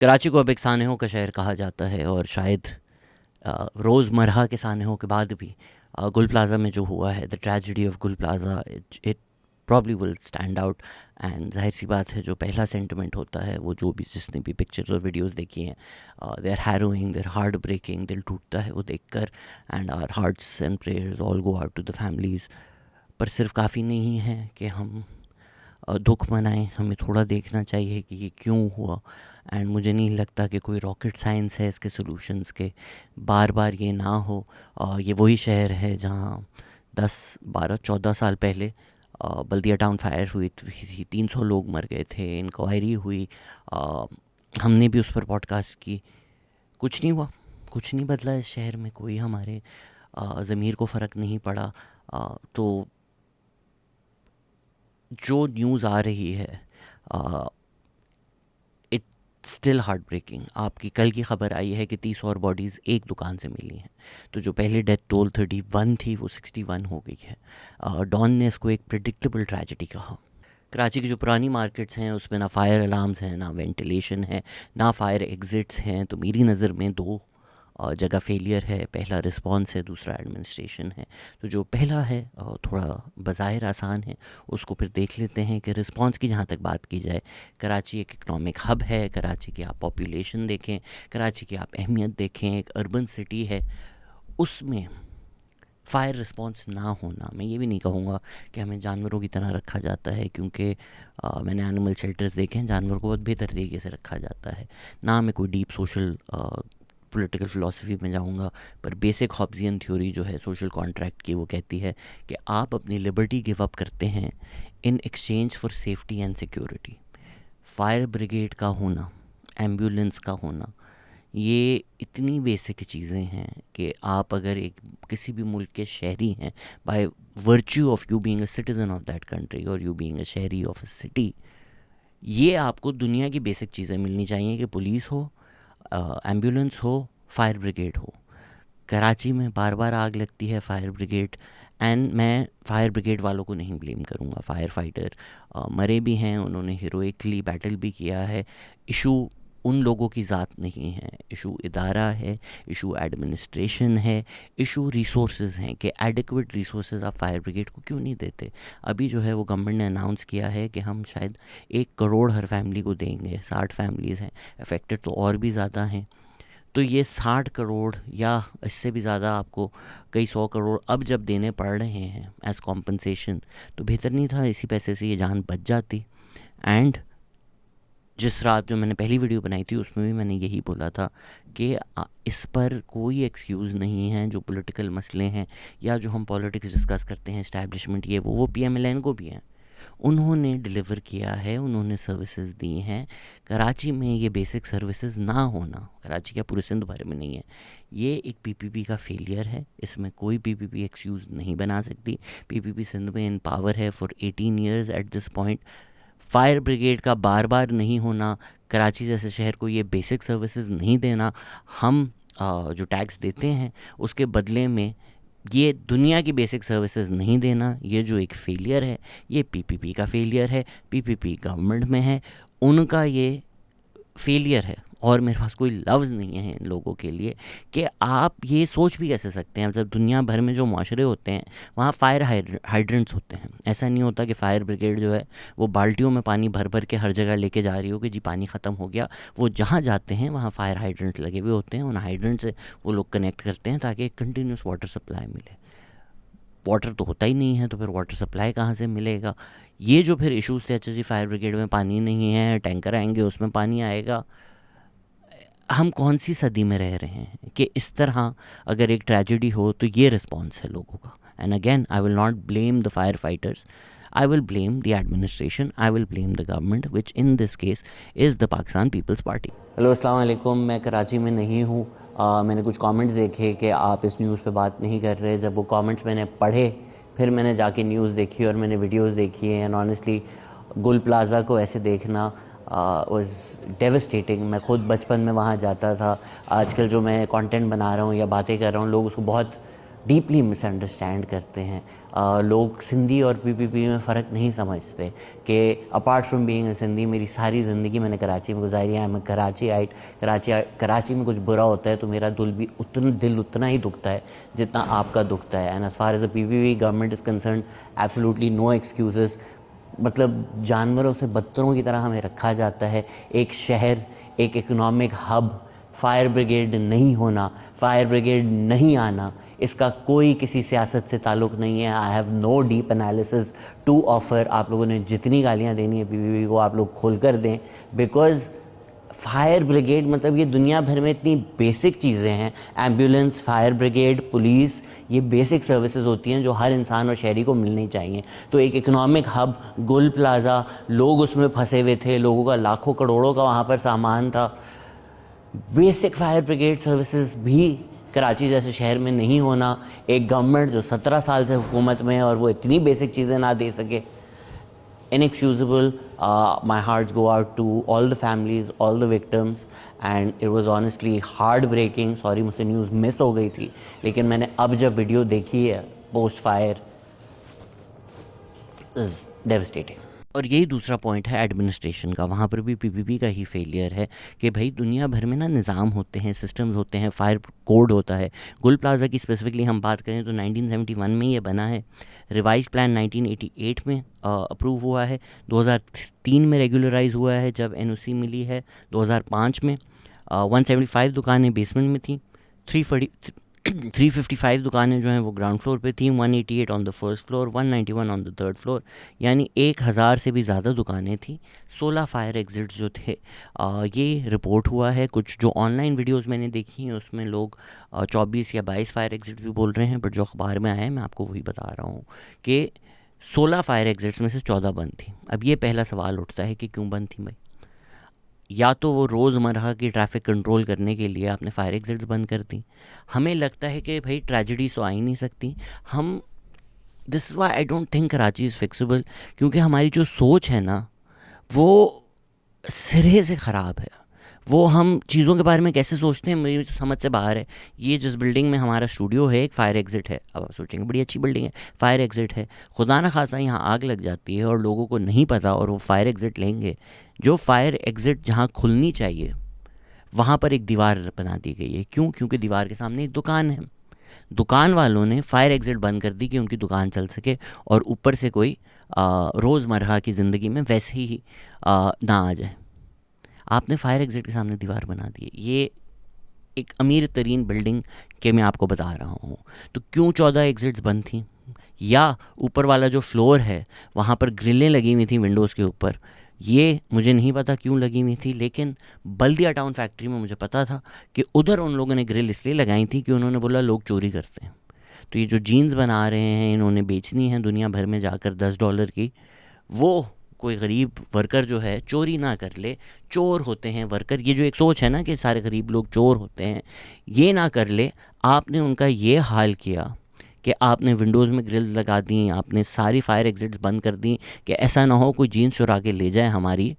कराची को अब एक सानहों का शहर कहा जाता है और शायद रोज़मर्रा के सानहों के बाद भी गुल प्लाज़ा में जो हुआ है, द ट्रेजेडी ऑफ गुल plaza, it probably will stand out. And जाहिर सी बात है, जो पहला सेंटिमेंट होता है वो जो भी जिसने भी पिक्चर्स और वीडियोस देखी हैं, they are harrowing, they are heartbreaking, दिल टूटता है वो देखकर। And our hearts and prayers all go out to the families. पर सिर्फ काफ़ी नहीं है कि हम दुख मनाएं, हमें थोड़ा देखना चाहिए कि ये क्यों हुआ। एंड मुझे नहीं लगता कि कोई रॉकेट साइंस है इसके सॉल्यूशंस के। बार बार ये ना हो। ये वही शहर है जहाँ 10, 12, 14 साल पहले बल्दिया टाउन फायर हुई थी, 300 लोग मर गए थे, इंक्वायरी हुई, हमने भी उस पर पॉडकास्ट की। कुछ नहीं हुआ, कुछ नहीं बदला इस शहर में, कोई हमारे ज़मीर को फ़र्क नहीं पड़ा। तो जो न्यूज़ आ रही है, इट स्टिल हार्ट ब्रेकिंग। आपकी कल की खबर आई है कि 30 और बॉडीज़ एक दुकान से मिली हैं। तो जो पहले डेथ टोल 31 थी वो 61 हो गई है। डॉन ने इसको एक प्रिडिक्टेबल ट्रेजेडी कहा। कराची की जो पुरानी मार्केट्स हैं उसमें ना फायर अलार्म्स हैं, ना वेंटिलेशन है, ना फायर एग्ज़िट्स हैं। तो मेरी नज़र में दो जगह फेलियर है। पहला रिस्पांस है, दूसरा एडमिनिस्ट्रेशन है। तो जो पहला है थोड़ा बज़ाहिर आसान है, उसको फिर देख लेते हैं कि रिस्पांस की जहाँ तक बात की जाए, कराची एक इकनॉमिक हब है। कराची की आप पॉपुलेशन देखें, कराची की आप अहमियत देखें, एक अर्बन सिटी है, उसमें फ़ायर रिस्पांस ना होना, मैं ये भी नहीं कहूँगा कि हमें जानवरों की तरह रखा जाता है, क्योंकि मैंने एनिमल शेल्टर्स देखे हैं, जानवरों को बहुत बेहतर तरीके से रखा जाता है। ना मैं कोई डीप सोशल पॉलिटिकल फ़िलासफ़ी में जाऊँगा, पर बेसिक हॉब्सियन थ्योरी जो है सोशल कॉन्ट्रैक्ट की, वो कहती है कि आप अपनी लिबर्टी गिव अप करते हैं in exchange for safety and security. Fire brigade का होना, एम्बुलेंस का होना, ये इतनी बेसिक चीज़ें हैं कि आप अगर एक किसी भी मुल्क के शहरी हैं, by virtue of you being a citizen of that country और यू बीइंग अ शहरी ऑफ अ सिटी, ये आपको दुनिया की बेसिक चीज़ें मिलनी चाहिए कि पुलिस हो, एम्बुलेंस हो, फायर ब्रिगेड हो। कराची में बार बार आग लगती है, फायर ब्रिगेड, एंड मैं फायर ब्रिगेड वालों को नहीं ब्लेम करूँगा। फायर फाइटर मरे भी हैं, उन्होंने हीरोइकली बैटल भी किया है। इशू उन लोगों की ज़ात नहीं है, इशू इदारा है, इशू एडमिनिस्ट्रेशन है, इशू रिसोर्सेज हैं कि एडिक्वेट रिसोर्सेज आप फायर ब्रिगेड को क्यों नहीं देते। अभी जो है वो गवर्नमेंट ने अनाउंस किया है कि हम शायद 1 करोड़ हर फैमिली को देंगे। 60 फैमिलीज़ हैं अफेक्टेड, तो और भी ज़्यादा हैं। तो ये 60 करोड़ या इससे भी ज़्यादा आपको कई 100 करोड़ अब जब देने पड़ रहे हैं एज़ कॉम्पनसेशन, तो बेहतर नहीं था इसी पैसे से ये जान बच जाती। एंड जिस रात जो मैंने पहली वीडियो बनाई थी उसमें भी मैंने यही बोला था कि इस पर कोई एक्सक्यूज़ नहीं है। जो पॉलिटिकल मसले हैं या जो हम पॉलिटिक्स डिस्कस करते हैं, इस्टेब्लिशमेंट ये वो PMLN को भी हैं, उन्होंने डिलीवर किया है, उन्होंने सर्विसेज दी हैं। कराची में ये बेसिक सर्विसेज ना होना, कराची क्या पूरे सिंध भर में नहीं है, ये एक PPP का फेलियर है। इसमें कोई PPP एक्सक्यूज़ नहीं बना सकती। PPP सिंध में इन पावर है for 18 years at this point. Fire brigade का बार बार नहीं होना, कराची जैसे शहर को ये बेसिक सर्विसेज नहीं देना, हम जो टैक्स देते हैं उसके बदले में ये दुनिया की बेसिक सर्विसेज नहीं देना, ये जो एक फेलियर है, ये PPP का फेलियर है। PPP गवर्नमेंट में है, उनका ये फेलियर है। और मेरे पास कोई लफ्ज़ नहीं है इन लोगों के लिए कि आप ये सोच भी कैसे सकते हैं। मतलब दुनिया भर में जो माशरे होते हैं वहाँ फायर हाइड्रेंट्स होते हैं। ऐसा नहीं होता कि फायर ब्रिगेड जो है वो बाल्टियों में पानी भर भर के हर जगह लेके जा रही हो कि जी पानी ख़त्म हो गया। वो जहाँ जाते हैं वहाँ फायर हाइड्रेंट्स लगे हुए होते हैं, उन हाइड्रेंट से वो लोग कनेक्ट करते हैं ताकि एक कंटिन्यूस वाटर सप्लाई मिले। वाटर तो होता ही नहीं है, तो फिर वाटर सप्लाई कहाँ से मिलेगा। ये जो फिर इश्यूज़ थे, अच्छा जी फायर ब्रिगेड में पानी नहीं है, टैंकर आएंगे उसमें पानी आएगा, हम कौन सी सदी में रह रहे हैं कि इस तरह अगर एक ट्रेजेडी हो तो ये रिस्पॉन्स है लोगों का। And again I will not blame the firefighters, I will blame the administration, I will blame the government which in this case is the Pakistan Peoples Party. Hello अस्सलाम वालेकुम, मैं कराची में नहीं हूँ। मैंने कुछ कमेंट्स देखे कि आप इस न्यूज़ पे बात नहीं कर रहे। जब वो कमेंट्स मैंने पढ़े फिर मैंने जाके न्यूज़ देखी और मैंने वीडियोज़ देखी हैं। एंड ऑनेस्टली गुल प्लाज़ा को ऐसे देखना वाज डेवस्टेटिंग। मैं ख़ुद बचपन में वहाँ जाता था। आजकल जो मैं कंटेंट बना रहा हूँ या बातें कर रहा हूँ, लोग उसको बहुत डीपली मिसअंडरस्टैंड करते हैं। लोग सिंधी और पीपीपी में फ़र्क नहीं समझते कि apart from being a Sindhi, मेरी सारी ज़िंदगी मैंने कराची में गुजारी है। मैं कराची में कुछ बुरा होता है तो मेरा दिल उतना ही दुखता है जितना आपका दुखता है। And as far as the PPP government is concern, absolutely no excuses. मतलब जानवरों से बदतरों की तरह हमें रखा जाता है। एक शहर, एक इकोनॉमिक हब, फायर ब्रिगेड नहीं होना, फायर ब्रिगेड नहीं आना, इसका कोई किसी सियासत से ताल्लुक़ नहीं है। I have no deep analysis to offer. आप लोगों ने जितनी गालियाँ देनी है पीपीपी को आप लोग खोल कर दें, बिकॉज़ फायर ब्रिगेड मतलब ये दुनिया भर में इतनी बेसिक चीज़ें हैं। एम्बुलेंस, फायर ब्रिगेड, पुलिस, ये बेसिक सर्विसेज होती हैं जो हर इंसान और शहरी को मिलनी चाहिए। तो एक इकोनॉमिक हब, गुल प्लाज़ा, लोग उसमें फंसे हुए थे, लोगों का लाखों करोड़ों का वहाँ पर सामान था। बेसिक फायर ब्रिगेड सर्विसेज भी कराची जैसे शहर में नहीं होना, एक गवर्नमेंट जो 17 साल से हुकूमत में है और वो इतनी बेसिक चीज़ें ना दे सके, inexcusable. My hearts go out to all the families, all the victims, and it was honestly heartbreaking. Sorry मुझसे न्यूज़ मिस हो गई थी, लेकिन मैंने अब जब वीडियो देखी है पोस्ट फायर, डेवस्टेटिंग। और यही दूसरा पॉइंट है एडमिनिस्ट्रेशन का। वहाँ पर भी पीपीपी का ही फेलियर है कि भाई दुनिया भर में ना निज़ाम होते हैं, सिस्टम्स होते हैं, फायर कोड होता है। गुल प्लाज़ा की स्पेसिफिकली हम बात करें तो 1971 में ये बना है। रिवाइज प्लान 1988 में अप्रूव हुआ है। 2003 में रेगुलराइज हुआ है जब एनओसी मिली है। 2005 में 175 दुकानें बेसमेंट में थी, 355 दुकानें जो हैं वो ग्राउंड फ्लोर पे थी, 188 on the first floor, 191 on the third floor, यानी 1000 से भी ज़्यादा दुकानें थी। 16 फायर एग्जिट्स जो थे, ये रिपोर्ट हुआ है। कुछ जो ऑनलाइन वीडियोस मैंने देखी हैं उसमें लोग 24 या 22 फायर एग्जिट भी बोल रहे हैं, बट जो अखबार में आया है मैं आपको वही बता रहा हूँ कि 16 फायर एग्जिट्स में से 14 बंद थी। अब ये पहला सवाल उठता है कि क्यों बंद थी भाई? या तो वो रोज़मर्रा की ट्रैफिक कंट्रोल करने के लिए आपने फायर एग्जिट्स बंद कर दी। हमें लगता है कि भाई ट्रेजेडीज तो आ ही नहीं सकती। This is why I don't think Karachi is fixable, क्योंकि हमारी जो सोच है ना वो सिरे से ख़राब है। वो हम चीज़ों के बारे में कैसे सोचते हैं मेरी तो समझ से बाहर है। ये जिस बिल्डिंग में हमारा स्टूडियो है एक फ़ायर एग्ज़िट है। अब आप सोचेंगे बड़ी अच्छी बिल्डिंग है, फ़ायर एग्ज़िट है, खुदा न खासा यहाँ आग लग जाती है और लोगों को नहीं पता और वो फ़ायर एग्ज़िट लेंगे। जो फ़ायर एग्ज़िट जहाँ खुलनी चाहिए वहाँ पर एक दीवार बना दी गई है। क्यों? क्योंकि दीवार के सामने एक दुकान है। दुकान वालों ने फ़ायर एग्ज़िट बंद कर दी कि उनकी दुकान चल सके और ऊपर से कोई रोज़मर्रा की ज़िंदगी में वैसे ही ना आ जाए। आपने फ़ायर एग्ज़िट के सामने दीवार बना दी है। ये एक अमीर तरीन बिल्डिंग के मैं आपको बता रहा हूँ। तो क्यों 14 एग्ज़िट्स बंद थी? या ऊपर वाला जो फ्लोर है वहाँ पर ग्रिलें लगी हुई थी विंडोज़ के ऊपर, ये मुझे नहीं पता क्यों लगी हुई थी, लेकिन बल्दिया टाउन फैक्ट्री में मुझे पता था कि उधर उन लोगों ने ग्रिल इसलिए लगाई थी कि उन्होंने बोला लोग चोरी करते हैं। तो ये जो जीन्स बना रहे हैं इन्होंने बेचनी है दुनिया भर में जाकर $10 की, वो कोई गरीब वर्कर जो है चोरी ना कर ले। चोर होते हैं वर्कर, ये जो एक सोच है ना कि सारे गरीब लोग चोर होते हैं, ये ना कर ले। आपने उनका ये हाल किया कि आपने विंडोज़ में ग्रिल्स लगा दी, आपने सारी फायर एग्जिट्स बंद कर दी कि ऐसा ना हो कोई जीन्स चुरा के ले जाए हमारी।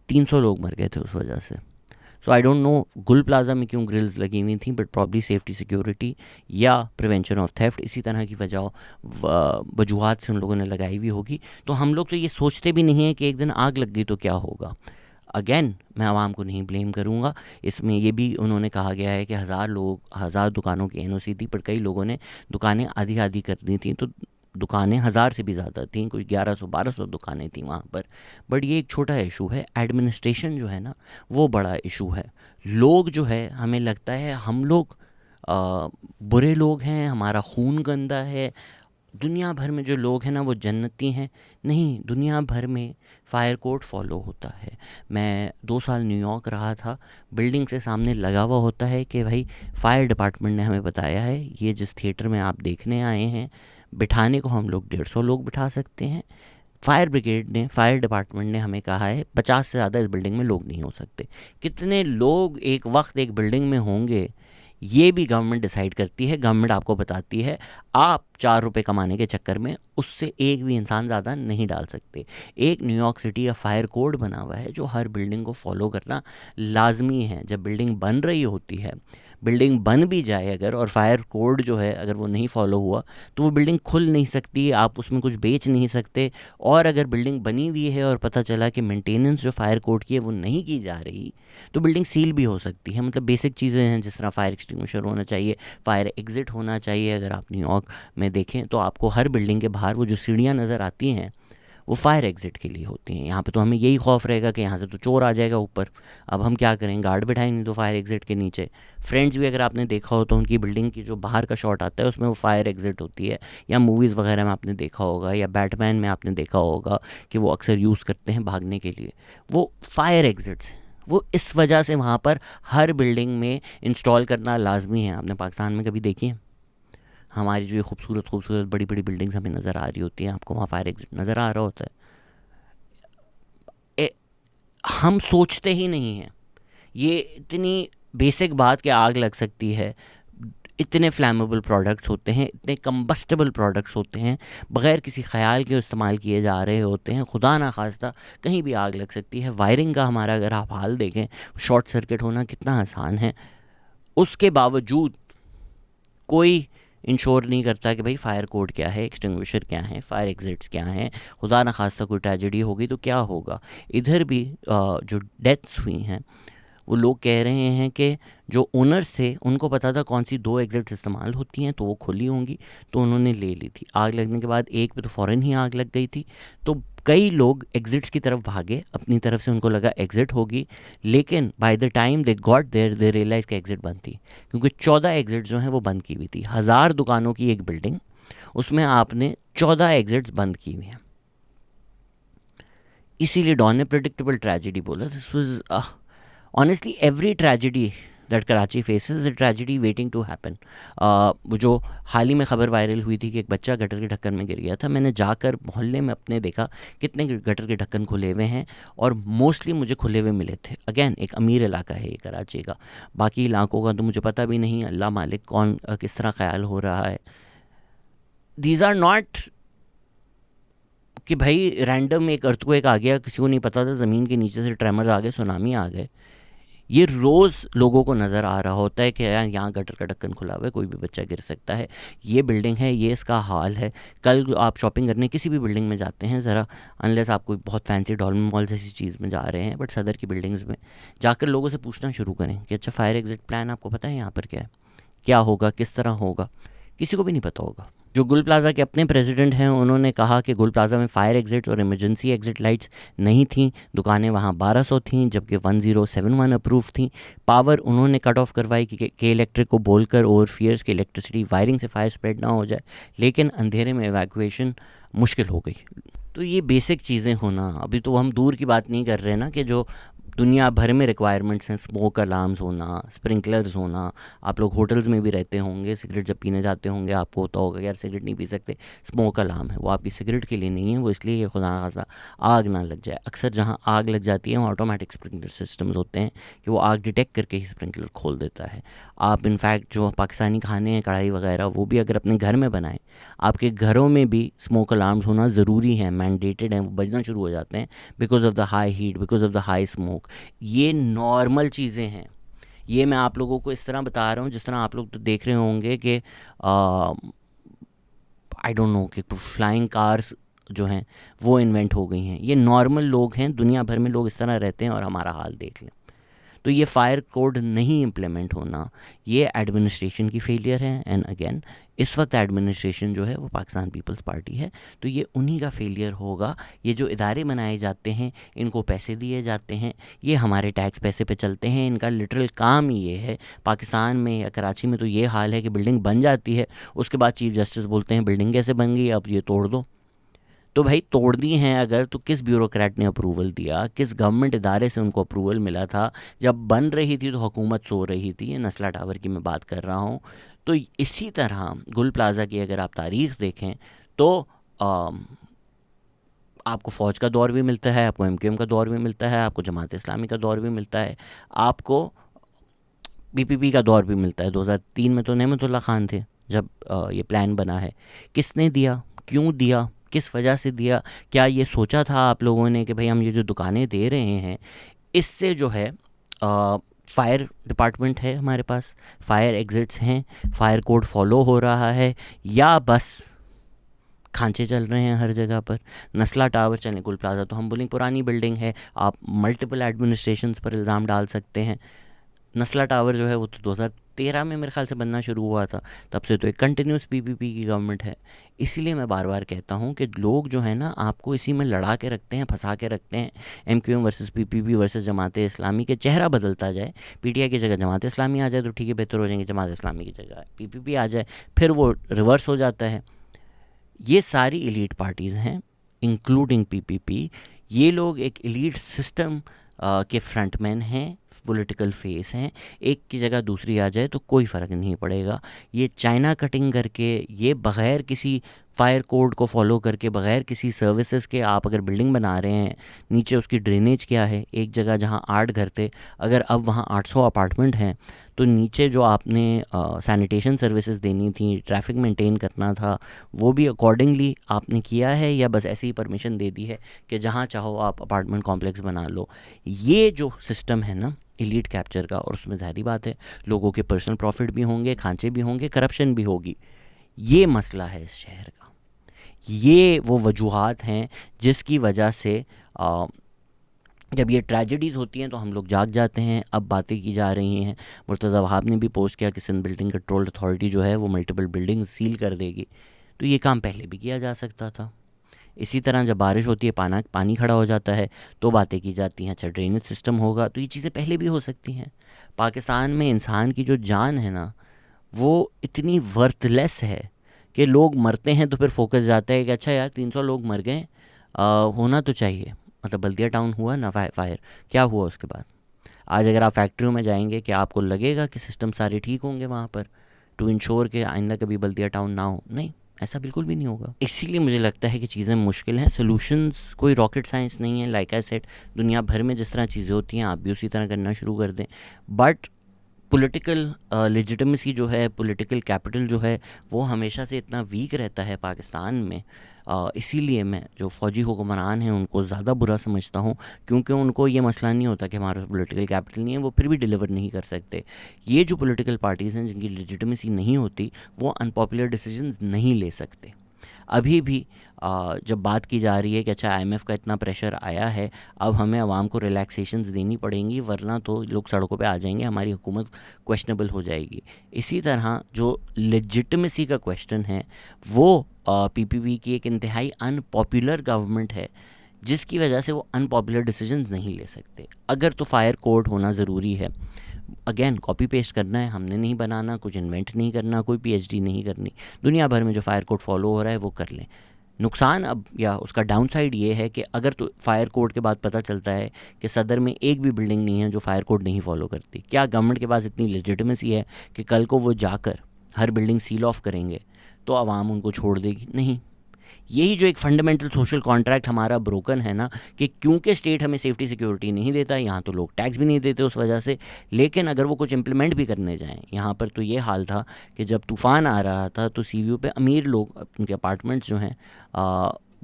300 लोग मर गए थे उस वजह से। सो आई डोंट नो गुल प्लाज़ा में क्यों ग्रिल्स लगी हुई थी, बट प्रॉब्ली सेफ्टी सिक्योरिटी या प्रिवेंशन ऑफ थेफ्ट, इसी तरह की वजूहत से उन लोगों ने लगाई हुई होगी। तो हम लोग तो ये सोचते भी नहीं हैं कि एक दिन आग लग गई तो क्या होगा। अगेन मैं आवाम को नहीं ब्लेम करूँगा, इसमें ये भी उन्होंने कहा गया है कि 1000 दुकानों की एनओसी थी, पर कई लोगों ने दुकानें आधी आधी कर दी थी, तो दुकानें 1000 से भी ज़्यादा थी, कोई 1100-1200 दुकानें थी वहाँ पर। बट ये एक छोटा इशू है। एडमिनिस्ट्रेशन जो है ना वो बड़ा इशू है। लोग जो है हमें लगता है हम लोग बुरे लोग हैं, हमारा खून गंदा है, दुनिया भर में जो लोग हैं ना वो जन्नती हैं। नहीं, दुनिया भर में फ़ायर कोड फॉलो होता है। मैं 2 साल न्यूयॉर्क रहा था, बिल्डिंग से सामने लगा हुआ होता है कि भाई फायर डिपार्टमेंट ने हमें बताया है ये जिस थिएटर में आप देखने आए हैं बिठाने को हम लोग 150 लोग बिठा सकते हैं। फायर डिपार्टमेंट ने हमें कहा है 50 से ज़्यादा इस बिल्डिंग में लोग नहीं हो सकते। कितने लोग एक वक्त एक बिल्डिंग में होंगे ये भी गवर्नमेंट डिसाइड करती है। गवर्नमेंट आपको बताती है आप 4 रुपये कमाने के चक्कर में उससे एक भी इंसान ज़्यादा नहीं डाल सकते। एक न्यूयॉर्क सिटी का फायर कोड बना हुआ है जो हर बिल्डिंग को फॉलो करना लाजमी है। जब बिल्डिंग बन रही होती है, बिल्डिंग बन भी जाए अगर, और फायर कोड जो है अगर वो नहीं फॉलो हुआ, तो वो बिल्डिंग खुल नहीं सकती, आप उसमें कुछ बेच नहीं सकते। और अगर बिल्डिंग बनी हुई है और पता चला कि मेंटेनेंस जो फायर कोड की है वो नहीं की जा रही, तो बिल्डिंग सील भी हो सकती है। मतलब बेसिक चीज़ें हैं, जिस तरह फायर एक्सटिंग्विशर होना चाहिए, फायर एग्ज़िट होना चाहिए। अगर आप न्यूयॉर्क में देखें तो आपको हर बिल्डिंग के बाहर वो जो सीढ़ियाँ नज़र आती हैं वो फायर एग्ज़िट के लिए होती हैं। यहाँ पे तो हमें यही खौफ रहेगा कि यहाँ से तो चोर आ जाएगा ऊपर, अब हम क्या करें, गार्ड बिठाए नहीं तो फायर एग्ज़िट के नीचे। फ्रेंड्स भी अगर आपने देखा हो तो उनकी बिल्डिंग की जो बाहर का शॉट आता है उसमें वो फायर एग्ज़िट होती है, या मूवीज़ वगैरह में आपने देखा होगा, या बैटमैन में आपने देखा होगा कि वो अक्सर यूज़ करते हैं भागने के लिए, वो फायर एग्ज़िट्स हैं। वो इस वजह से वहाँ पर हर बिल्डिंग में इंस्टॉल करना लाजमी है। आपने पाकिस्तान में कभी देखी है? हमारी जो ये खूबसूरत खूबसूरत बड़ी बड़ी बिल्डिंग्स हमें नज़र आ रही होती हैं, आपको वहाँ फायर एग्जिट नज़र आ रहा होता है। हम सोचते ही नहीं हैं ये इतनी बेसिक बात कि आग लग सकती है। इतने फ्लैमेबल प्रोडक्ट्स होते हैं, इतने कंबस्टेबल प्रोडक्ट्स होते हैं, बग़ैर किसी ख्याल के इस्तेमाल किए जा रहे होते हैं, खुदा ना खास्ता कहीं भी आग लग सकती है। वायरिंग का हमारा अगर आप हाल देखें, शॉर्ट सर्किट होना कितना आसान है, उसके बावजूद कोई इंश्योर नहीं करता कि भाई फायर कोड क्या है, एक्सटिंग्विशर क्या है, फायर एग्जिट्स क्या हैं। खुदा न खास्ता कोई ट्रेजेडी होगी तो क्या होगा। इधर भी जो डेथ्स हुई हैं वो लोग कह रहे हैं कि जो ओनर्स थे उनको पता था कौन सी 2 एग्जिट्स इस्तेमाल होती हैं, तो वो खुली होंगी, तो उन्होंने ले ली थी। आग लगने के बाद एक पे तो फ़ौरन ही आग लग गई थी, तो कई लोग एग्जिट्स की तरफ भागे, अपनी तरफ से उनको लगा एग्ज़िट होगी, लेकिन by the time they got there they realise कि एग्ज़िट बंद थी, क्योंकि 14 एग्ज़िट जो हैं वो बंद की हुई थी। 1000 दुकानों की एक बिल्डिंग, उसमें आपने 14 एग्ज़िट्स बंद की हुई हैं। इसीलिए डॉन ने प्रेडिक्टेबल ट्रेजेडी बोला। This was honestly every tragedy that Karachi faces, a tragedy waiting to happen. वो जो हाल ही में ख़बर वायरल हुई थी कि एक बच्चा गटर के ढक्कन में गिर गया था, मैंने जाकर मोहल्ले में अपने देखा कितने गटर के ढक्कन खुले हुए हैं, और मोस्टली मुझे खुले हुए मिले थे। अगेन एक अमीर इलाका है ये कराची का, बाकी इलाकों का तो मुझे पता भी नहीं, अल्लाह मालिक कौन किस तरह ख्याल हो रहा है। दीज आर नॉट कि भाई रैंडम एक अर्थक्वेक आ गया, किसी को नहीं पता था, ज़मीन के नीचे से ट्रेमर्स आ गए, सुनामी आ गए। ये रोज़ लोगों को नज़र आ रहा होता है कि यार यहाँ गटर का ढक्कन खुला हुआ है, कोई भी बच्चा गिर सकता है, ये बिल्डिंग है, ये इसका हाल है। कल आप शॉपिंग करने किसी भी बिल्डिंग में जाते हैं, ज़रा अनलेस आप कोई बहुत फैंसी डॉल्मेन मॉल जैसी चीज़ में जा रहे हैं, बट सदर की बिल्डिंग्स में जाकर लोगों से पूछना शुरू करें कि अच्छा फायर एग्जिट प्लान आपको पता है यहाँ पर क्या है, क्या होगा, किस तरह होगा, किसी को भी नहीं पता होगा। जो गुल प्लाज़ा के अपने प्रेसिडेंट हैं उन्होंने कहा कि गुल प्लाज़ा में फ़ायर एग्ज़िट और इमरजेंसी एग्ज़िट लाइट्स नहीं थीं, दुकानें वहाँ 1200 थीं जबकि 1071 अप्रूव थीं। पावर उन्होंने कट ऑफ करवाई कि के इलेक्ट्रिक को बोलकर ओवर फियर्स की इलेक्ट्रिसिटी वायरिंग से फायर स्प्रेड ना हो जाए, लेकिन अंधेरे में एवैक्यूएशन मुश्किल हो गई। तो ये बेसिक चीज़ें होना, अभी तो हम दूर की बात नहीं कर रहे ना कि जो दुनिया भर में रिक्वायरमेंट्स हैं, स्मोक अलार्म्स होना, स्प्रिंकलर्स होना। आप लोग होटल्स में भी रहते होंगे, सिगरेट जब पीने जाते होंगे आपको होता होगा यार सिगरेट नहीं पी सकते, स्मोक अलार्म है, वो आपकी सिगरेट के लिए नहीं है, वो इसलिए कि खुदा खासा आग ना लग जाए। अक्सर जहाँ आग लग जाती है वहाँ ऑटोमेटिक स्प्रिंकलर सिस्टम्स होते हैं कि वो आग डिटेक्ट करके ही स्प्रिंकलर खोल देता है। आप इनफैक्ट जो पाकिस्तानी खाने हैं कढ़ाई वगैरह वो भी अगर अपने घर में बनाएं, आपके घरों में भी स्मोक अलार्म्स होना ज़रूरी है, मैंडेटेड हैं, वो बजना शुरू हो जाते हैं because of the high heat, because of the high smoke. ये नॉर्मल चीज़ें हैं। ये मैं आप लोगों को इस तरह बता रहा हूँ जिस तरह आप लोग तो देख रहे होंगे कि आई डोंट नो कि फ्लाइंग कार्स जो हैं वो इन्वेंट हो गई हैं। ये नॉर्मल लोग हैं, दुनिया भर में लोग इस तरह रहते हैं, और हमारा हाल देख लें। तो ये फायर कोड नहीं इम्प्लीमेंट होना, ये एडमिनिस्ट्रेशन की फेलियर है। एंड अगेन इस वक्त एडमिनिस्ट्रेशन जो है वो पाकिस्तान पीपल्स पार्टी है, तो ये उन्हीं का फेलियर होगा। ये जो इदारे बनाए जाते हैं, इनको पैसे दिए जाते हैं, ये हमारे टैक्स पैसे पे चलते हैं, इनका लिटरल काम ही ये है। पाकिस्तान में या कराची में तो ये हाल है कि बिल्डिंग बन जाती है, उसके बाद चीफ जस्टिस बोलते हैं बिल्डिंग कैसे बन गई, अब ये तोड़ दो। तो भाई तोड़ दी हैं अगर, तो किस ब्यूरोक्रेट ने अप्रूवल दिया, किस गवर्नमेंट इदारे से उनको अप्रूवल मिला था? जब बन रही थी तो हुकूमत सो रही थी। ये नस्ला टावर की मैं बात कर रहा हूँ। तो इसी तरह गुल प्लाज़ा की अगर आप तारीख़ देखें तो आपको फ़ौज का दौर भी मिलता है, आपको MQM का दौर भी मिलता है, आपको जमात इस्लामी का दौर भी मिलता है, आपको BPP का दौर भी मिलता है। 2003 में तो नेमतुल्लाह खान थे जब ये प्लान बना है। किसने दिया, क्यों दिया, किस वजह से दिया? क्या ये सोचा था आप लोगों ने कि भाई हम ये जो दुकानें दे रहे हैं इससे जो है फायर डिपार्टमेंट है हमारे पास, फायर एग्ज़िट्स हैं, फायर कोड फॉलो हो रहा है, या बस खांचे चल रहे हैं हर जगह पर। नस्ला टावर, चलें गुल प्लाज़ा तो हम बोलेंगे पुरानी बिल्डिंग है, आप मल्टीपल एडमिनिस्ट्रेशंस पर इल्ज़ाम डाल सकते हैं। नस्ला टावर जो है वो तो 2013 में मेरे ख्याल से बनना शुरू हुआ था, तब से तो एक कंटिन्यूस पीपीपी की गवर्नमेंट है। इसीलिए मैं बार बार कहता हूँ कि लोग जो है ना आपको इसी में लड़ा के रखते हैं, फंसा के रखते हैं। MQM versus PPP versus Jamaat Islami के चेहरा बदलता जाए, पीटीआई की जगह जमात इस्लामी आ जाए तो ठीक है, बेहतर हो जाएंगे, जमात इस्लामी की जगह पीपीपी आ जाए फिर वो रिवर्स हो जाता है। ये सारी एलीट पार्टीज़ हैं इंक्लूडिंग पीपीपी। ये लोग एक एलीट सिस्टम के फ्रंटमैन हैं, पॉलिटिकल फेस हैं। एक की जगह दूसरी आ जाए तो कोई फ़र्क नहीं पड़ेगा। ये चाइना कटिंग करके, ये बग़ैर किसी फायर कोड को फॉलो करके, बग़ैर किसी सर्विसेज के आप अगर बिल्डिंग बना रहे हैं, नीचे उसकी ड्रेनेज क्या है, एक जगह जहां 8 घर थे अगर अब वहां 800 अपार्टमेंट हैं तो नीचे जो आपने सैनिटेशन सर्विसेज देनी थी, ट्रैफिक मेंटेन करना था, वो भी अकॉर्डिंगली आपने किया है या बस ऐसी ही परमिशन दे दी है कि जहाँ चाहो आप अपार्टमेंट कॉम्प्लेक्स बना लो। ये जो सिस्टम है ना एलीट कैप्चर का, और उसमें ज़ाहिर बात है लोगों के पर्सनल प्रॉफिट भी होंगे, खांचे भी होंगे, करप्शन भी होगी। ये मसला है इस शहर का। ये वो वजूहात हैं जिसकी वजह से जब ये ट्रेजेडीज़ होती हैं तो हम लोग जाग जाते हैं। अब बातें की जा रही हैं, मुर्तज़ा वहाब ने भी पोस्ट किया कि सिंध बिल्डिंग कंट्रोल अथॉरिटी जो है वो मल्टीपल बिल्डिंग सील कर देगी। तो ये काम पहले भी किया जा सकता था। इसी तरह जब बारिश होती है, पानी खड़ा हो जाता है तो बातें की जाती हैं अच्छा ड्रेनेज सिस्टम होगा, तो ये चीज़ें पहले भी हो सकती हैं। पाकिस्तान में इंसान की जो जान है ना वो इतनी वर्थलेस है कि लोग मरते हैं तो फिर फोकस जाता है कि अच्छा यार 300 लोग मर गए, होना तो चाहिए। मतलब बल्दिया टाउन हुआ ना फायर, क्या हुआ उसके बाद? आज अगर आप फैक्ट्रियों में जाएंगे क्या आपको लगेगा कि सिस्टम सारे ठीक होंगे वहाँ पर टू इंश्योर कि आइंदा कभी बल्दिया टाउन ना हो? नहीं, ऐसा बिल्कुल भी नहीं होगा। इसीलिए मुझे लगता है कि चीज़ें मुश्किल हैं, सोल्यूशंस कोई रॉकेट साइंस नहीं है। लाइक आई सेड, दुनिया भर में जिस तरह चीज़ें होती हैं आप भी उसी तरह करना शुरू कर दें। बट पॉलिटिकल लेजिटिमेसी जो है, पॉलिटिकल कैपिटल जो है, वो हमेशा से इतना वीक रहता है पाकिस्तान में। इसीलिए मैं जो फ़ौजी हुक्मरान हैं उनको ज़्यादा बुरा समझता हूँ, क्योंकि उनको ये मसला नहीं होता कि हमारा पॉलिटिकल कैपिटल नहीं है, वो फिर भी डिलीवर नहीं कर सकते। ये जो पॉलिटिकल पार्टीज़ हैं जिनकी लेजिटिमेसी नहीं होती, वो अनपॉपुलर डिसीजंस नहीं ले सकते। अभी भी जब बात की जा रही है कि अच्छा आईएमएफ का इतना प्रेशर आया है, अब हमें आवाम को रिलैक्सेशंस देनी पड़ेंगी वरना तो लोग सड़कों पे आ जाएंगे, हमारी हुकूमत क्वेश्चनेबल हो जाएगी। इसी तरह जो लेजिटिमेसी का क्वेश्चन है वो पीपीपी की एक इंतहाई अनपॉपुलर गवर्नमेंट है जिसकी वजह से वो अनपॉपुलर डिसीजंस नहीं ले सकते। अगर तो फायर कोड होना ज़रूरी है, अगेन कॉपी पेस्ट करना है, हमने नहीं बनाना, कुछ इन्वेंट नहीं करना, कोई पीएचडी नहीं करनी। दुनिया भर में जो फायर कोड फॉलो हो रहा है वो कर लें। नुकसान अब या उसका डाउन साइड ये है कि अगर तो फायर कोड के बाद पता चलता है कि सदर में एक भी बिल्डिंग नहीं है जो फायर कोड नहीं फॉलो करती, क्या गवर्नमेंट के पास इतनी लेजिटिमेसी है कि कल को वो जाकर हर बिल्डिंग सील ऑफ करेंगे तो आवाम उनको छोड़ देगी? नहीं। यही जो एक फंडामेंटल सोशल कॉन्ट्रैक्ट हमारा ब्रोकन है ना, कि क्योंकि स्टेट हमें सेफ्टी सिक्योरिटी नहीं देता, यहाँ तो लोग टैक्स भी नहीं देते उस वजह से, लेकिन अगर वो कुछ इम्प्लीमेंट भी करने जाएं, यहाँ पर तो ये हाल था कि जब तूफ़ान आ रहा था तो सीवीओ पे अमीर लोग, उनके अपार्टमेंट्स जो हैं,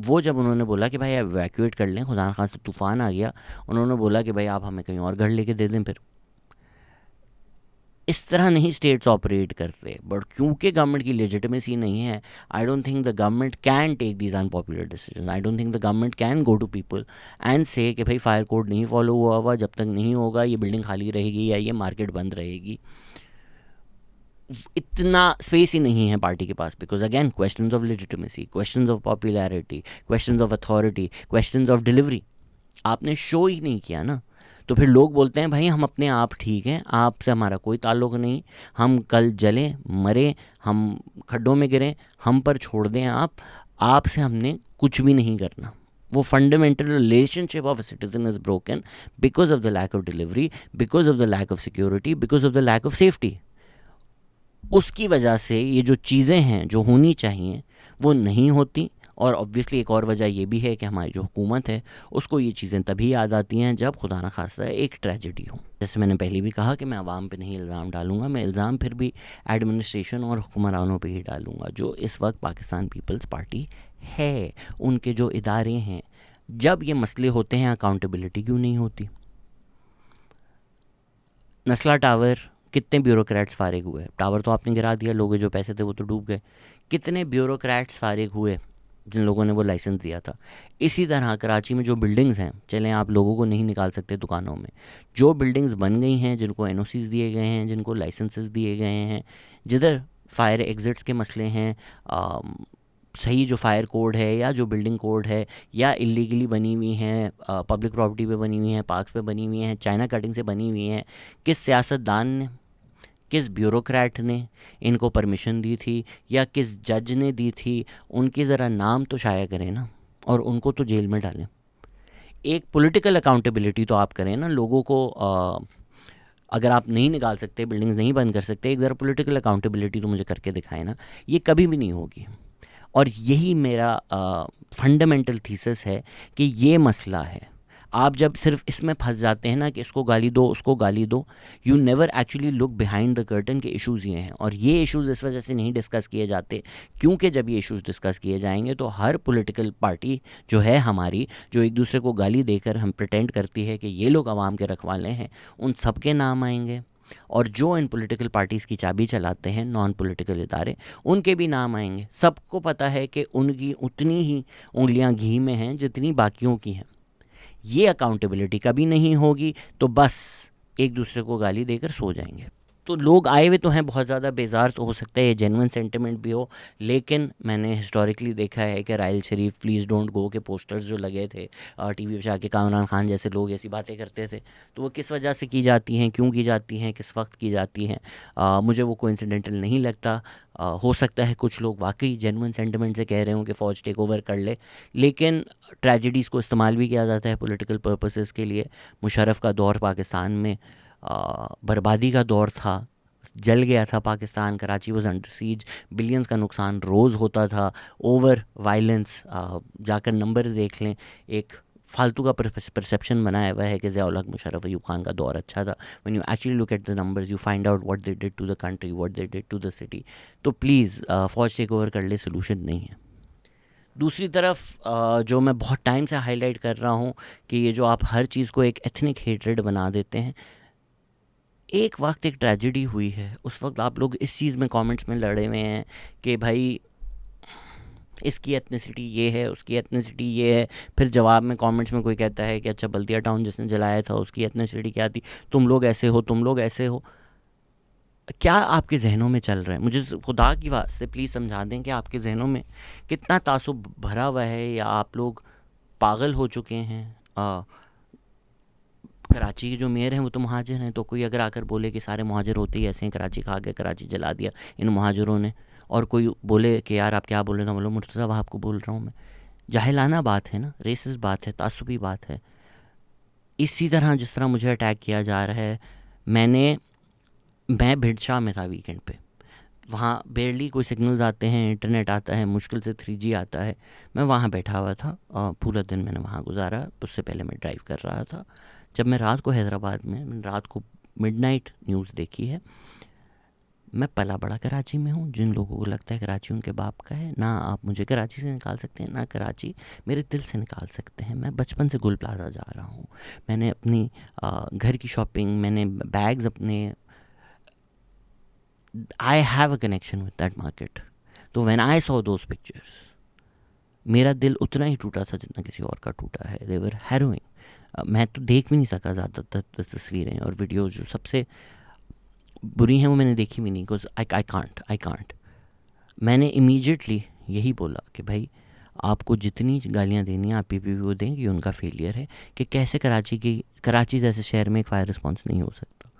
वो जब उन्होंने बोला कि भाई एवैक्यूएट कर लें, खुदा न खास्ता तूफ़ान आ गया, उन्होंने बोला कि भाई आप हमें कहीं और घर लेके दे दें। फिर इस तरह नहीं स्टेट्स ऑपरेट करते। बट क्योंकि गवर्नमेंट की लेजिटिमेसी नहीं है, I don't think the government can take these unpopular decision. I don't think the government can go to people and say कि भाई फायर कोड नहीं फॉलो हुआ जब तक नहीं होगा ये बिल्डिंग खाली रहेगी या ये मार्केट बंद रहेगी। इतना स्पेस ही नहीं है पार्टी के पास, because again questions of legitimacy, questions of popularity, questions of authority, questions of delivery. आपने शो ही नहीं किया ना, तो फिर लोग बोलते हैं भाई हम अपने आप ठीक हैं, आपसे हमारा कोई ताल्लुक़ नहीं, हम कल जलें मरें, हम खड्डों में गिरें, हम पर छोड़ दें आपसे हमने कुछ भी नहीं करना। वो fundamental relationship of a citizen is broken because of the lack of delivery, because of the lack of security, because of the lack of safety. उसकी वजह से ये जो चीज़ें हैं जो होनी चाहिए वो नहीं होती। और ऑब्वियसली एक और वजह ये भी है कि हमारी जो हुकूमत है उसको ये चीज़ें तभी याद आती हैं जब खुदा न खास्ता एक ट्रेजेडी हो। जैसे मैंने पहले भी कहा कि मैं आवाम पे नहीं इल्ज़ाम डालूंगा, मैं इल्ज़ाम फिर भी एडमिनिस्ट्रेशन और हुक्मरानों पे ही डालूंगा जो इस वक्त पाकिस्तान पीपल्स पार्टी है, उनके जो इदारे हैं। जब ये मसले होते हैं अकाउंटेबिलिटी क्यों नहीं होती? नस्ला टावर, कितने ब्यूरोक्रेट्स फारिग हुए? टावर तो आपने गिरा दिया, लोगों जो पैसे थे वो तो डूब गए। कितने ब्यूरोक्रेट्स फारिग हुए जिन लोगों ने वो लाइसेंस दिया था? इसी तरह कराची में जो बिल्डिंग्स हैं, चलें आप लोगों को नहीं निकाल सकते दुकानों में, जो बिल्डिंग्स बन गई हैं, जिनको एनओसीज दिए गए हैं, जिनको लाइसेंसेस दिए गए हैं, जिधर फायर एग्ज़िट्स के मसले हैं, सही जो फायर कोड है या जो बिल्डिंग कोड है, या इलीगली बनी हुई हैं, पब्लिक प्रॉपर्टी पे बनी हुई हैं, पार्क्स पे बनी हुई हैं, चाइना कटिंग से बनी हुई हैं, किस सियासतदान ने, किस ब्यूरोक्रेट ने इनको परमिशन दी थी, या किस जज ने दी थी? उनकी ज़रा नाम तो शाया करें ना, और उनको तो जेल में डालें। एक पॉलिटिकल अकाउंटेबिलिटी तो आप करें ना लोगों को। अगर आप नहीं निकाल सकते, बिल्डिंग्स नहीं बंद कर सकते, एक ज़रा पॉलिटिकल अकाउंटेबिलिटी तो मुझे करके दिखाएं ना। ये कभी भी नहीं होगी। और यही मेरा फंडामेंटल थीसिस है कि ये मसला है। आप जब सिर्फ इसमें फंस जाते हैं ना कि इसको गाली दो, उसको गाली दो, you never actually look behind the curtain के इश्यूज़ ये हैं। और ये इश्यूज़ इस वजह से नहीं डिस्कस किए जाते क्योंकि जब ये इश्यूज़ डिस्कस किए जाएंगे तो हर पॉलिटिकल पार्टी जो है हमारी, जो एक दूसरे को गाली देकर हम प्रिटेंड करती है कि ये लोग आवाम के रखवाले हैं, उन सब के नाम आएंगे। और जो इन पॉलिटिकल पार्टीज़ की चाबी चलाते हैं, नॉन पॉलिटिकल इदारे, उनके भी नाम आएंगे। सबको पता है कि उनकी उतनी ही उंगलियां घी में हैं जितनी बाकियों की हैं। ये अकाउंटेबिलिटी कभी नहीं होगी, तो बस एक दूसरे को गाली देकर सो जाएंगे। तो लोग आए हुए तो हैं बहुत ज़्यादा, बेजार तो हो सकता है ये जेन्युइन सेंटिमेंट भी हो, लेकिन मैंने हिस्टोरिकली देखा है कि राइल शरीफ प्लीज़ डोंट गो के पोस्टर्स जो लगे थे टीवी पे जाके, कामरान खान जैसे लोग ऐसी बातें करते थे, तो वो किस वजह से की जाती हैं, क्यों की जाती हैं, किस वक्त की जाती हैं, मुझे वो कोइंसिडेंटल नहीं लगता। हो सकता है कुछ लोग वाकई जेन्युइन सेंटिमेंट से कह रहे हों कि फ़ौज टेक ओवर कर ले, लेकिन ट्रेजेडीज़ को इस्तेमाल भी किया जाता है पॉलिटिकल पर्पसेस के लिए। मुशर्रफ का दौर पाकिस्तान में बर्बादी का दौर था, जल गया था Pakistan, Karachi was under seize, billions का नुकसान रोज़ होता था, ओवर वायलेंस, जाकर नंबर्स देख लें। एक फालतू का परसेप्शन बनाया हुआ है कि ज़िया उल हक मुशर्रफ अयूब खान का दौर अच्छा था। When you actually look at the numbers you find out what they did to the country, what they did to the city. तो प्लीज़ फ़ौज टेक ओवर कर ले सोल्यूशन नहीं है। दूसरी तरफ जो मैं बहुत टाइम से हाईलाइट कर रहा हूँ कि ये जो आप हर चीज़ को एक एथनिक हेट्रेड बना देते हैं, एक वक्त एक ट्रेजेडी हुई है, उस वक्त आप लोग इस चीज़ में कमेंट्स में लड़े हुए हैं कि भाई इसकी एथनिसिटी ये है, उसकी एथनिसिटी ये है। फिर जवाब में कमेंट्स में कोई कहता है कि अच्छा बल्दिया टाउन जिसने जलाया था उसकी एथनिसिटी क्या थी, तुम लोग ऐसे हो, तुम लोग ऐसे हो। क्या आपके जहनों में चल रहा है? मुझे खुदा की वास्ते प्लीज़ समझा दें कि आपके जहनों में कितना तासुब भरा हुआ है, या आप लोग पागल हो चुके हैं। कराची के जो मेयर हैं वो तो महाजिर हैं, तो कोई अगर आकर बोले कि सारे महाजिर होते ही ऐसे हैं, कराची खा गए, कराची जला दिया इन महाजिरों ने, और कोई बोले कि यार आप क्या बोल रहे हैं, बोलो मुर्तज़ा वहाब को बोल रहा हूँ मैं। जाहिलाना बात है ना, रेसिस बात है, तासुबी बात है। इसी तरह जिस तरह मुझे अटैक किया जा रहा है, मैं भिड़शाह में था वीकेंड पे, वहाँ बेरली कोई सिग्नल्स आते हैं, इंटरनेट आता है, मुश्किल से 3G आता है। मैं वहाँ बैठा हुआ था, पूरा दिन मैंने वहाँ गुजारा। उससे पहले मैं ड्राइव कर रहा था। जब मैं रात को हैदराबाद में, मैंने रात को मिडनाइट न्यूज़ देखी है। मैं पला बड़ा कराची में हूँ। जिन लोगों को लगता है कराची उनके बाप का है ना, आप मुझे कराची से निकाल सकते हैं, ना कराची मेरे दिल से निकाल सकते हैं। मैं बचपन से गुल प्लाजा जा रहा हूँ। मैंने अपनी घर की शॉपिंग, मैंने बैग्स अपने, I have a connection with that market. तो when I saw those pictures, मेरा दिल उतना ही टूटा था जितना किसी और का टूटा है। दे वर हैरोइंग। मैं तो देख भी नहीं सका ज़्यादातर तस्वीरें और वीडियोज़ जो सबसे बुरी हैं वो मैंने देखी भी नहीं, बिकॉज आई कांट। मैंने इमीडिएटली यही बोला कि भाई आपको जितनी गालियाँ देनी है आप PPPO दें, कि उनका फेलियर है, कि कैसे कराची जैसे शहर में एक फ़ायर रिस्पॉन्स नहीं हो सकता।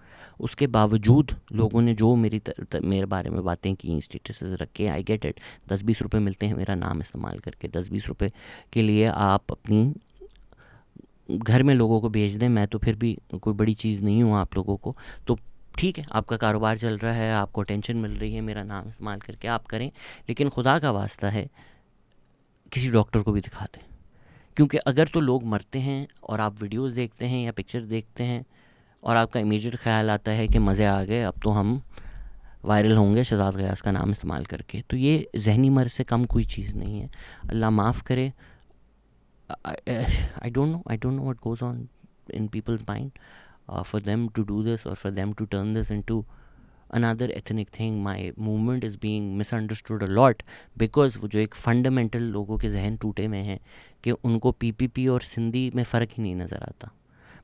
उसके बावजूद लोगों ने जो मेरे बारे में बातें की, स्टेटस रखे, आई गेट इट। 10-20 रुपये मिलते हैं मेरा नाम इस्तेमाल करके, 10-20 रुपये के लिए आप अपनी घर में लोगों को भेज दें। मैं तो फिर भी कोई बड़ी चीज़ नहीं हूँ आप लोगों को, तो ठीक है, आपका कारोबार चल रहा है, आपको टेंशन मिल रही है, मेरा नाम इस्तेमाल करके आप करें, लेकिन खुदा का वास्ता है किसी डॉक्टर को भी दिखा दें। क्योंकि अगर तो लोग मरते हैं और आप वीडियोस देखते हैं या पिक्चर देखते हैं और आपका इमीडिएट ख्याल आता है कि मज़े आ गए, अब तो हम वायरल होंगे शहजाद गयास का नाम इस्तेमाल करके, तो ये जहनी मर्ज से कम कोई चीज़ नहीं है। अल्लाह माफ़ करे। I don't know what goes on in people's mind. for them to do this or for them to turn this into another ethnic thing. My movement is being misunderstood a lot because वो जो एक fundamental लोगों के जहन टूटे हुए हैं कि उनको पीपीपी और सिंधी में फ़र्क ही नहीं नज़र आता.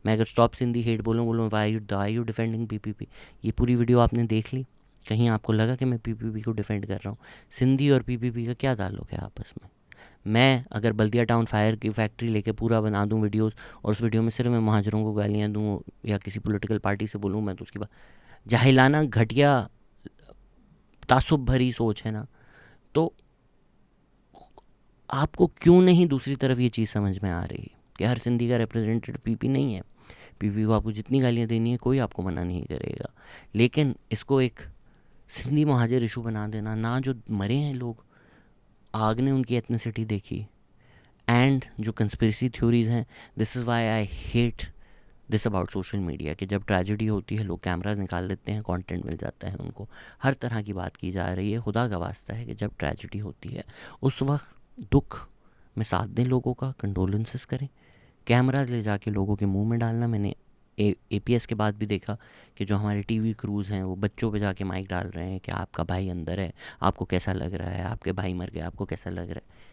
मैं अगर स्टॉप सिंधी हेट बोलूँ वाई यू डिफेंडिंग पीपीपी, ये पूरी वीडियो आपने देख ली, कहीं आपको लगा कि मैं पीपीपी को डिफेंड कर रहा हूँ? सिंधी और पीपीपी का क्या ताल्लुक है आपस में? मैं अगर बल्दिया टाउन फायर की फैक्ट्री लेके पूरा बना दूं वीडियोस और उस वीडियो में सिर्फ मैं महाजरों को गालियां दूं या किसी पॉलिटिकल पार्टी से बोलूं, मैं तो उसकी बात जाहिलाना घटिया तासुब भरी सोच है ना, तो आपको क्यों नहीं दूसरी तरफ ये चीज़ समझ में आ रही है कि हर सिंधी का रिप्रेजेंटेटिव पीपी नहीं है. पीपी को आपको जितनी गालियाँ देनी है कोई आपको मना नहीं करेगा, लेकिन इसको एक सिंधी महाजर इशू बना देना ना, जो मरे हैं लोग, आग ने उनकी एथनिसिटी देखी, एंड जो कंस्पिरेसी थ्योरीज़ हैं, this is why I hate this about social media कि जब ट्रेजेडी होती है लोग कैमराज निकाल लेते हैं, कंटेंट मिल जाता है उनको, हर तरह की बात की जा रही है. खुदा का वास्ता है कि जब ट्रेजेडी होती है उस वक्त दुख में साथ दें लोगों का, कंडोलेंसेस करें. कैमराज ले जाके लोगों के मुंह में डालना, मैंने APS के बाद भी देखा कि जो हमारे TV क्रूज़ हैं वो बच्चों पे जाके माइक डाल रहे हैं कि आपका भाई अंदर है, आपको कैसा लग रहा है, आपके भाई मर गए, आपको कैसा लग रहा है.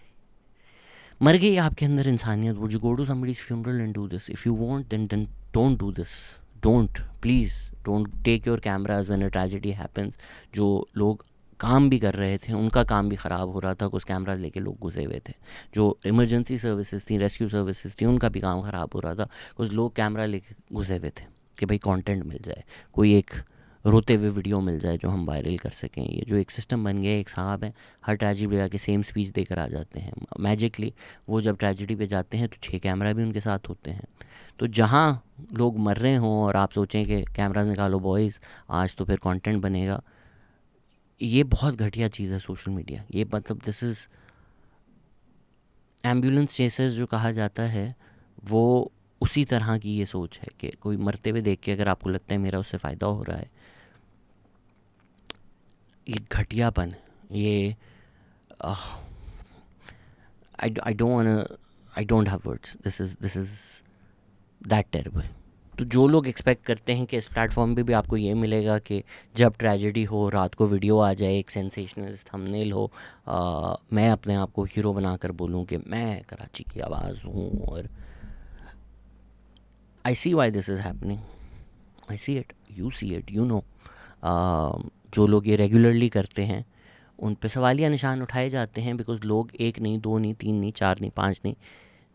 मर गई आपके अंदर इंसानियत. Would you go to somebody's funeral and do this? If you want then don't do this. Don't, please don't take your cameras when a tragedy happens. जो लोग काम भी कर रहे थे उनका काम भी ख़राब हो रहा था, कुछ कैमराज लेके लोग घुसे हुए थे. जो इमरजेंसी सर्विसेज थी, रेस्क्यू सर्विसेज थी, उनका भी काम ख़राब हो रहा था, कुछ लोग कैमरा लेके घुसे हुए थे कि भाई कंटेंट मिल जाए, कोई एक रोते हुए वीडियो मिल जाए जो हम वायरल कर सकें. ये जो एक सिस्टम बन गया, एक साहब हैं हर ट्रेजिडी पे जाके सेम स्पीच देकर आ जाते हैं मैजिकली. वो जब ट्रेजिडी पे जाते हैं तो 6 कैमरा भी उनके साथ होते हैं. तो जहाँ लोग मर रहे हों और आप सोचें कि कैमराज निकालो बॉयज़, आज तो फिर कंटेंट बनेगा, ये बहुत घटिया चीज़ है सोशल मीडिया. ये मतलब दिस इज़ एम्बुलेंस चेसर्स जो कहा जाता है, वो उसी तरह की ये सोच है कि कोई मरते हुए देख के अगर आपको लगता है मेरा उससे फ़ायदा हो रहा है, ये घटियापन, ये I don't have words. This is that terrible. तो जो लोग एक्सपेक्ट करते हैं कि इस प्लेटफॉर्म पे भी आपको ये मिलेगा कि जब ट्रेजेडी हो रात को वीडियो आ जाए, एक सेंसेशनलिस्ट थंबनेल हो, मैं अपने आप को हीरो बनाकर बोलूँ कि मैं कराची की आवाज़ हूँ, और I see why this is happening. I see it, you see it, you know. जो लोग ये रेगुलरली करते हैं उन पे सवालिया निशान उठाए जाते हैं, बिकॉज लोग 1 नहीं, 2 नहीं, 3 नहीं, 4 नहीं, 5 नहीं,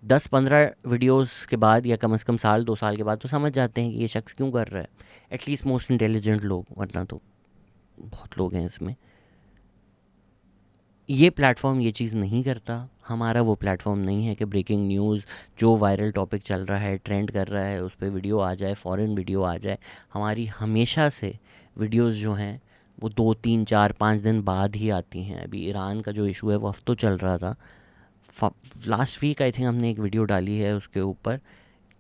10-15 वीडियोस के बाद या कम से कम साल 2 साल के बाद तो समझ जाते हैं कि ये शख्स क्यों कर रहा है. एटलीस्ट मोस्ट इंटेलिजेंट लोग, वरना तो बहुत लोग हैं इसमें. ये प्लेटफॉर्म ये चीज़ नहीं करता. हमारा वो प्लेटफॉर्म नहीं है कि ब्रेकिंग न्यूज़, जो वायरल टॉपिक चल रहा है, ट्रेंड कर रहा है, उस पर वीडियो आ जाए, फ़ौरन वीडियो आ जाए. हमारी हमेशा से वीडियोस जो हैं वो 2, 3, 4, 5 दिन बाद ही आती हैं. अभी ईरान का जो इशू है वो हफ्तों चल रहा था. लास्ट वीक आई थिंक हमने एक वीडियो डाली है उसके ऊपर,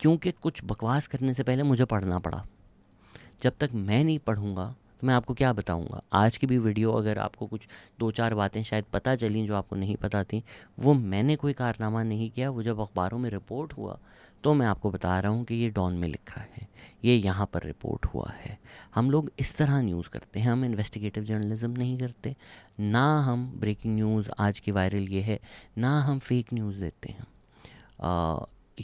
क्योंकि कुछ बकवास करने से पहले मुझे पढ़ना पड़ा. जब तक मैं नहीं पढ़ूँगा तो मैं आपको क्या बताऊँगा. आज की भी वीडियो अगर आपको कुछ 2-4 बातें शायद पता चली जो आपको नहीं पता थी, वो मैंने कोई कारनामा नहीं किया, वो जब अखबारों में रिपोर्ट हुआ तो मैं आपको बता रहा हूँ कि ये डॉन में लिखा है, ये यहाँ पर रिपोर्ट हुआ है. हम लोग इस तरह न्यूज़ करते हैं, हम इन्वेस्टिगेटिव जर्नलिज्म नहीं करते. ना हम ब्रेकिंग न्यूज़ आज की वायरल ये है, ना हम फेक न्यूज़ देते हैं.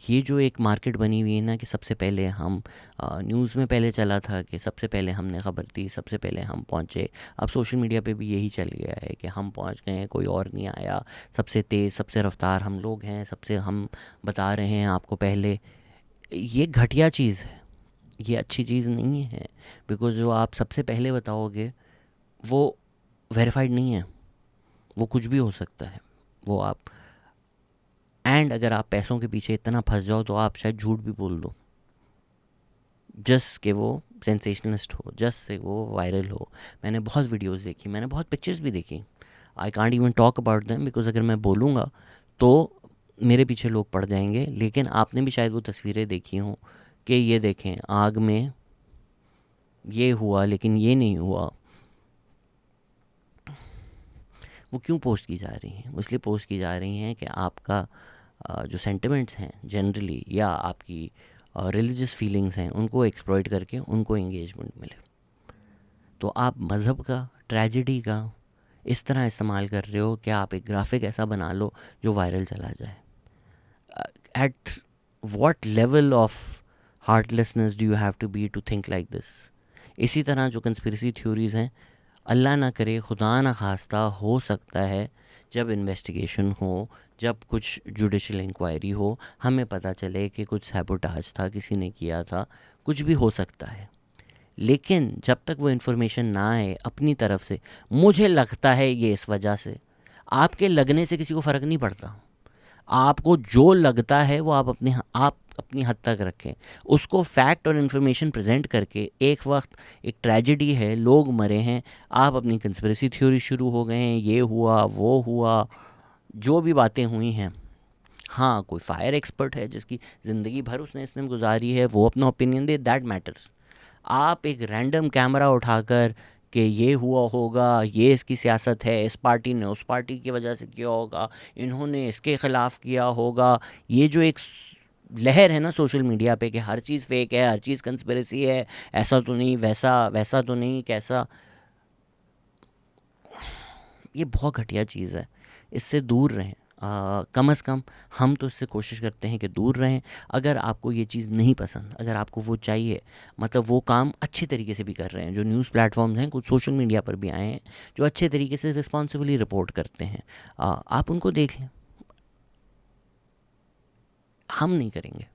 ये जो एक मार्केट बनी हुई है ना कि सबसे पहले हम न्यूज़ में पहले चला था कि सबसे पहले हमने ख़बर दी, सबसे पहले हम पहुँचे. अब सोशल मीडिया पे भी यही चल गया है कि हम पहुँच गए हैं, कोई और नहीं आया, सबसे तेज़ सबसे रफ्तार हम लोग हैं, सबसे हम बता रहे हैं आपको पहले. ये घटिया चीज़ है, ये अच्छी चीज़ नहीं है. बिकॉज़ जो आप सबसे पहले बताओगे वो वेरीफाइड नहीं है, वो कुछ भी हो सकता है. वो आप एंड अगर आप पैसों के पीछे इतना फंस जाओ तो आप शायद झूठ भी बोल दो, जस्ट कि वो सेंसेशनलिस्ट हो, जस्ट से वो वायरल हो. मैंने बहुत वीडियोस देखी, मैंने बहुत पिक्चर्स भी देखी. I can't even talk about them because अगर मैं बोलूँगा तो मेरे पीछे लोग पड़ जाएंगे. लेकिन आपने भी शायद वो तस्वीरें देखी हों कि ये देखें आग में ये हुआ लेकिन ये नहीं हुआ. वो क्यों पोस्ट की जा रही हैं? वो इसलिए पोस्ट की जा रही हैं कि आपका जो सेंटिमेंट्स हैं जनरली, या आपकी रिलीजियस फीलिंग्स हैं उनको एक्सप्लॉइट करके उनको एंगेजमेंट मिले। तो आप मज़हब का, ट्रेजिडी का इस तरह इस्तेमाल कर रहे हो कि आप एक ग्राफिक ऐसा बना लो जो वायरल चला जाए। At what level of heartlessness do you have to be to think like this. इसी तरह जो कंस्पिरेसी थ्योरीज़ हैं, अल्लाह ना करे, खुदा ना खास्ता, हो सकता है जब इन्वेस्टिगेशन हो, जब कुछ जुडिशल इंक्वायरी हो, हमें पता चले कि कुछ सैबोटाज था, किसी ने किया था, कुछ भी हो सकता है। लेकिन जब तक वो इन्फॉर्मेशन ना आए अपनी तरफ से, मुझे लगता है ये इस वजह से, आपके लगने से किसी को फ़र्क नहीं पड़ता। आपको जो लगता है वो आप अपनी हद तक रखें, उसको फैक्ट और इन्फॉर्मेशन प्रेजेंट करके। एक वक्त एक ट्रेजेडी है, लोग मरे हैं, आप अपनी कंस्पिरेसी थ्योरी शुरू हो गए हैं, ये हुआ वो हुआ, जो भी बातें हुई हैं। हाँ, कोई फायर एक्सपर्ट है जिसकी ज़िंदगी भर उसने इसमें गुजारी है, वो अपना ओपिनियन दे, दैट मैटर्स। आप एक रैंडम कैमरा उठाकर कि ये हुआ होगा, ये इसकी सियासत है, इस पार्टी ने उस पार्टी की वजह से किया होगा, इन्होंने इसके ख़िलाफ़ किया होगा, ये जो एक लहर है ना सोशल मीडिया पे कि हर चीज़ फेक है, हर चीज़ कंस्पिरेसी है, ऐसा तो नहीं, वैसा वैसा तो नहीं, कैसा, ये बहुत घटिया चीज़ है। इससे दूर रहें। कम से कम हम तो इससे कोशिश करते हैं कि दूर रहें। अगर आपको ये चीज़ नहीं पसंद, अगर आपको वो चाहिए, मतलब वो काम अच्छे तरीके से भी कर रहे हैं, जो न्यूज़ प्लेटफॉर्म्स हैं, कुछ सोशल मीडिया पर भी आए हैं जो अच्छे तरीके से रिस्पॉन्सिबली रिपोर्ट करते हैं, आप उनको देख लें। हम नहीं करेंगे।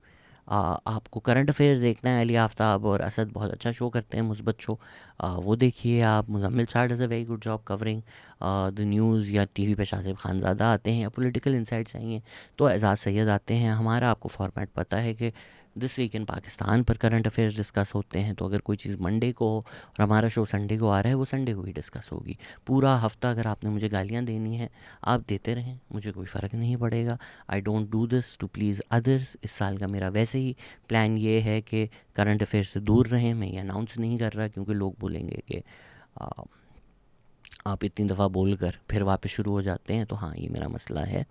आपको करंट अफेयर्स देखना है, अली आफ्ताब और असद बहुत अच्छा शो करते हैं, मुस्बत शो, वो देखिए आप। Muzammil Shah does a very good job covering the news. या टीवी पे शासिब खानज़ादा आते हैं, या पॉलिटिकल इंसाइट चाहिए तो एजाज़ सैयद आते हैं। हमारा आपको फॉर्मेट पता है कि दिस वीक इन पाकिस्तान पर करंट अफेयर्स डिस्कस होते हैं, तो अगर कोई चीज़ मंडे को हो और हमारा शो संडे को आ रहा है, वो संडे को ही डिस्कस होगी। पूरा हफ्ता अगर आपने मुझे गालियाँ देनी है, आप देते रहें, मुझे कोई फ़र्क नहीं पड़ेगा। I don't do this to please others. इस साल का मेरा वैसे ही प्लान ये है कि करंट अफेयर से दूर रहें। मैं ये अनाउंस नहीं कर रहा क्योंकि लोग बोलेंगे कि आप इतनी दफ़ा बोल कर फिर वापस शुरू हो जाते हैं। तो हाँ, ये मेरा मसला है।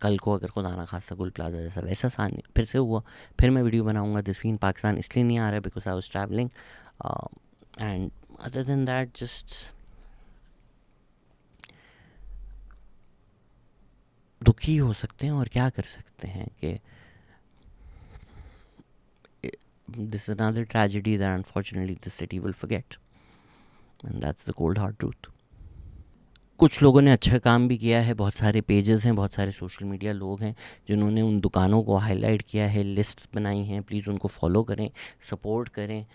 कल को अगर खुदा ना खास्ता गुल प्लाजा जैसा वैसा सान फिर से हुआ, फिर मैं वीडियो बनाऊंगा। दिस वीक पाकिस्तान इसलिए नहीं आ रहा है because I was travelling, and other than that just दुखी हो सकते हैं और क्या कर सकते हैं कि this is another tragedy that unfortunately this city will forget, and that's the cold hard truth. कुछ लोगों ने अच्छा काम भी किया है, बहुत सारे पेजेस हैं, बहुत सारे सोशल मीडिया लोग हैं जिन्होंने उन दुकानों को हाईलाइट किया है, लिस्ट्स बनाई हैं। प्लीज़ उनको फॉलो करें, सपोर्ट करें।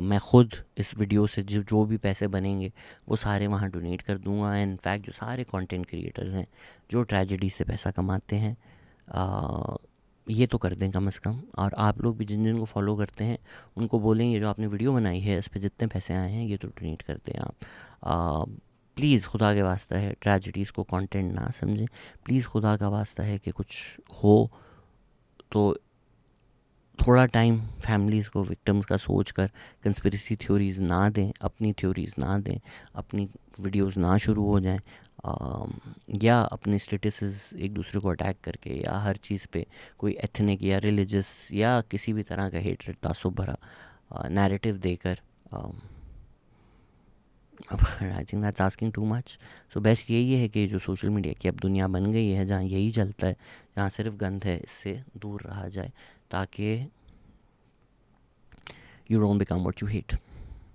मैं ख़ुद इस वीडियो से जो भी पैसे बनेंगे वो सारे वहाँ डोनेट कर दूँगा। इनफैक्ट जो सारे कंटेंट क्रिएटर्स हैं जो ट्रेजेडी से पैसा कमाते हैं, ये तो कर दें कम से कम। और आप लोग भी जिन जिन को फॉलो करते हैं उनको बोलें ये जो आपने वीडियो बनाई है इस पे जितने पैसे आए हैं ये तो डोनेट कर दें आप। प्लीज़ खुदा के वास्ता है, ट्रेजेडीज़ को कंटेंट ना समझें। प्लीज़ खुदा का वास्ता है कि कुछ हो तो थोड़ा टाइम फैमिलीज़ को, विक्टिम्स का सोच कर कंस्पिरेसी थ्योरीज़ ना दें, अपनी थ्योरीज़ ना दें, अपनी वीडियोज़ ना शुरू हो जाएं, या अपने स्टेटसेस एक दूसरे को अटैक करके, या हर चीज़ पे कोई एथनिक या रिलीजियस या किसी भी तरह का हेटरेट, तासुब भरा नैरेटिव देकर। I think that's asking too much. So best यही है कि जो सोशल मीडिया की अब दुनिया बन गई है, जहाँ यही चलता है, जहाँ सिर्फ गंद है, इससे दूर रहा जाए ताकि you don't become what you hate.